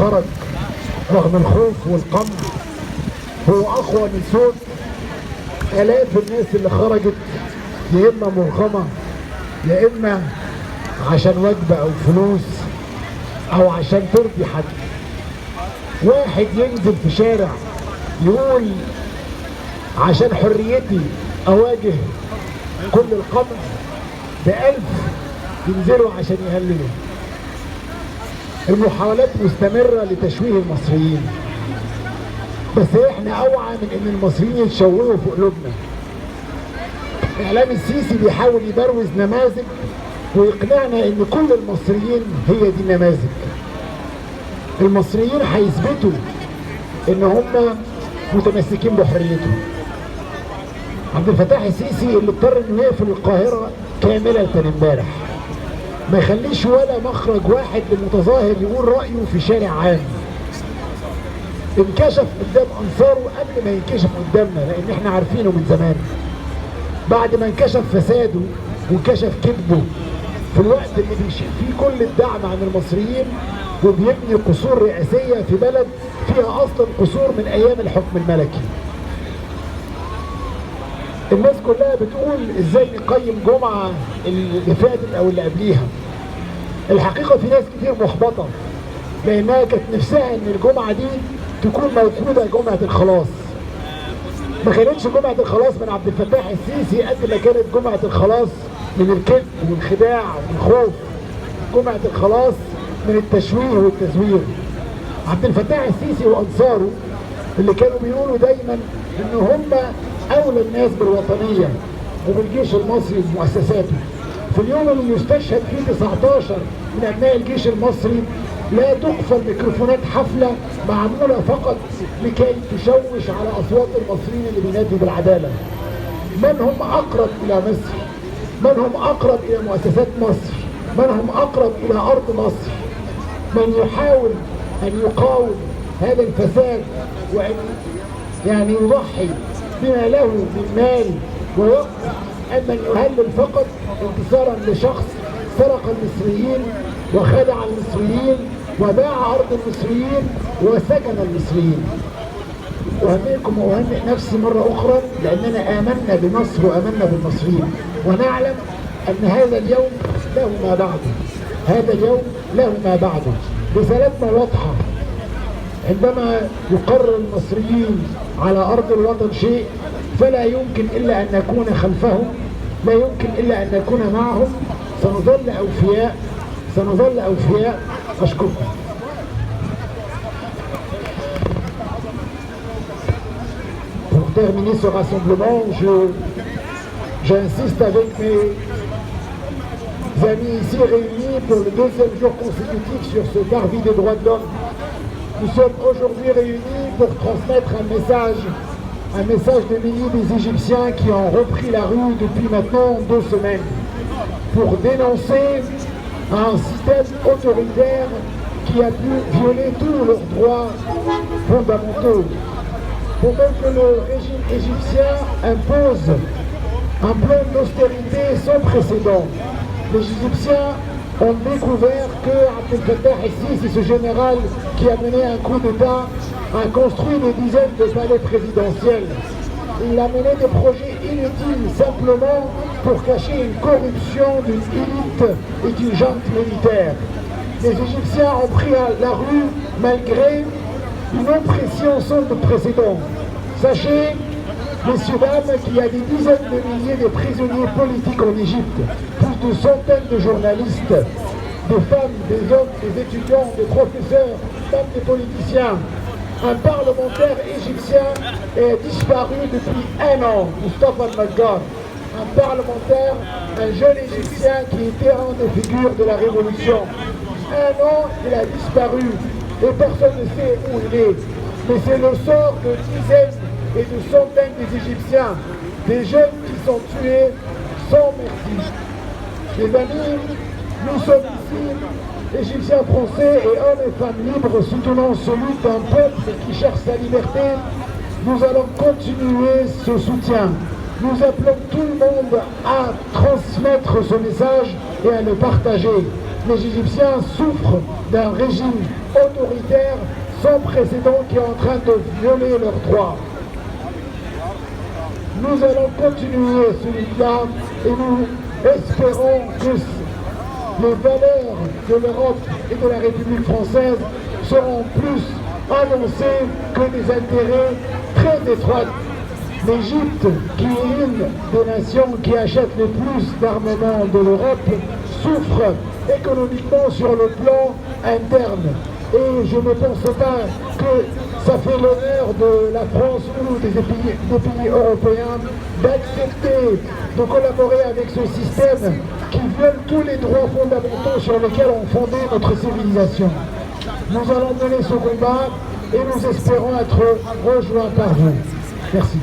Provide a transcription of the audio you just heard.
خرج رغم الخوف والقمع هو اقوى من صوت الاف الناس اللي خرجت يا اما مرغمه يا اما عشان وجبه او فلوس او عشان ترضي حد. واحد ينزل في شارع يقول عشان حريتي اواجه كل القمع، ب1000 ينزلوا عشان يهللوا. المحاولات مستمرة لتشويه المصريين، بس احنا اوعى من ان المصريين يتشوهوا في قلوبنا. اعلام السيسي بيحاول يبروز نماذج ويقنعنا ان كل المصريين هي دي النماذج. المصريين هيثبتوا ان هم متمسكين بحريتهم. عبد الفتاح السيسي اللي اضطر انه يقفل القاهرة كاملة امبارح، ما يخليش ولا مخرج واحد للمتظاهر يقول رأيه في شارع عام. انكشف قدام انصاره قبل ما ينكشف قدامنا، لان احنا عارفينه من زمان. بعد ما انكشف فساده وانكشف كذبه في الوقت اللي بيشيل فيه كل الدعم عن المصريين وبيبني قصور رئاسية في بلد فيها اصلا قصور من ايام الحكم الملكي. الناس كلها بتقول ازاي نقيم جمعة اللي فاتت او اللي قبليها. الحقيقة في ناس كتير محبطة لانها كانت نفسها ان الجمعة دي تكون موجودة جمعة الخلاص. ما كانتش جمعة الخلاص من عبد الفتاح السيسي قد ما كانت جمعة الخلاص من الكذب والخداع والخوف. جمعة الخلاص من التشويه والتزوير. عبد الفتاح السيسي وانصاره اللي كانوا بيقولوا دايما ان هم اولى الناس بالوطنية وبالجيش المصري ومؤسساته، في اليوم اللي يستشهد فيه 19 من ابناء الجيش المصري لا تقفل ميكروفونات حفلة معمولة فقط لكي تشوش على اصوات المصريين اللي بينادوا بالعدالة. من هم اقرب الى مصر؟ من هم اقرب الى مؤسسات مصر؟ من هم اقرب الى ارض مصر؟ من يحاول ان يقاوم هذا الفساد وان يعني يضحي بما له من مال ووقت، أما يهلل فقط انتصارا لشخص سرق المصريين وخدع المصريين وباع أرض المصريين وسجن المصريين. أهنئكم وأهنئ نفسي مرة أخرى لأننا آمنا بمصر وآمنا بالمصريين، ونعلم أن هذا اليوم له ما بعده. هذا اليوم له ما بعده. رسالتنا واضحة. عندما يقرر المصريين على أرض الوطن شيء فلا يمكن إلا أن نكون خلفهم، لا يمكن إلا أن نكون معهم. سنظل أوفياء، سنظل أوفياء. أشكركم. Pour terminer ce rassemblement, j'insiste avec mes amis ici réunis pour le deuxième jour consécutif sur ce parvis des droits de l'homme. Nous sommes aujourd'hui réunis pour transmettre un message des milliers des Égyptiens qui ont repris la rue depuis maintenant 2 semaines pour dénoncer un système autoritaire qui a pu violer tous leurs droits fondamentaux. Pendant que le régime égyptien impose un plan d'austérité sans précédent, les Égyptiens ont découvert que Abdel Fattah el-Sisi, ce général qui a mené un coup d'État, a construit des dizaines de palais présidentiels. Il a mené des projets inutiles simplement pour cacher une corruption d'une élite et d'une junte militaire. Les Égyptiens ont pris la rue malgré une oppression sans précédent. Sachez, messieurs, dames, qu'il y a des dizaines de milliers de prisonniers politiques en Égypte, plus de centaines de journalistes, des femmes, des hommes, des étudiants, des professeurs, même des politiciens. Un parlementaire égyptien est disparu depuis 1 an, Mustafa al-Maggar. Un parlementaire, un jeune égyptien qui était un des figures de la révolution. 1 an, il a disparu et personne ne sait où il est. Mais c'est le sort de dizaines et de centaines des Égyptiens, des jeunes qui sont tués sans merci. Les amis, nous sommes ici, Égyptiens, Français et hommes et femmes libres soutenant celui d'un peuple qui cherche sa liberté. Nous allons continuer ce soutien. Nous appelons tout le monde à transmettre ce message et à le partager. les Égyptiens souffrent d'un régime autoritaire sans précédent qui est en train de violer leurs droits. Nous allons continuer ce lutte-là et nous espérons que les valeurs de l'Europe et de la République française seront plus avancées que des intérêts très étroits. L'Égypte, qui est une des nations qui achète le plus d'armement de l'Europe, souffre économiquement sur le plan interne. Et je ne pense pas que ça fait l'honneur de la France ou des pays européens d'accepter de collaborer avec ce système qui viole tous les droits fondamentaux sur lesquels on fondé notre civilisation. Nous allons mener ce combat et nous espérons être rejoints par vous. Merci.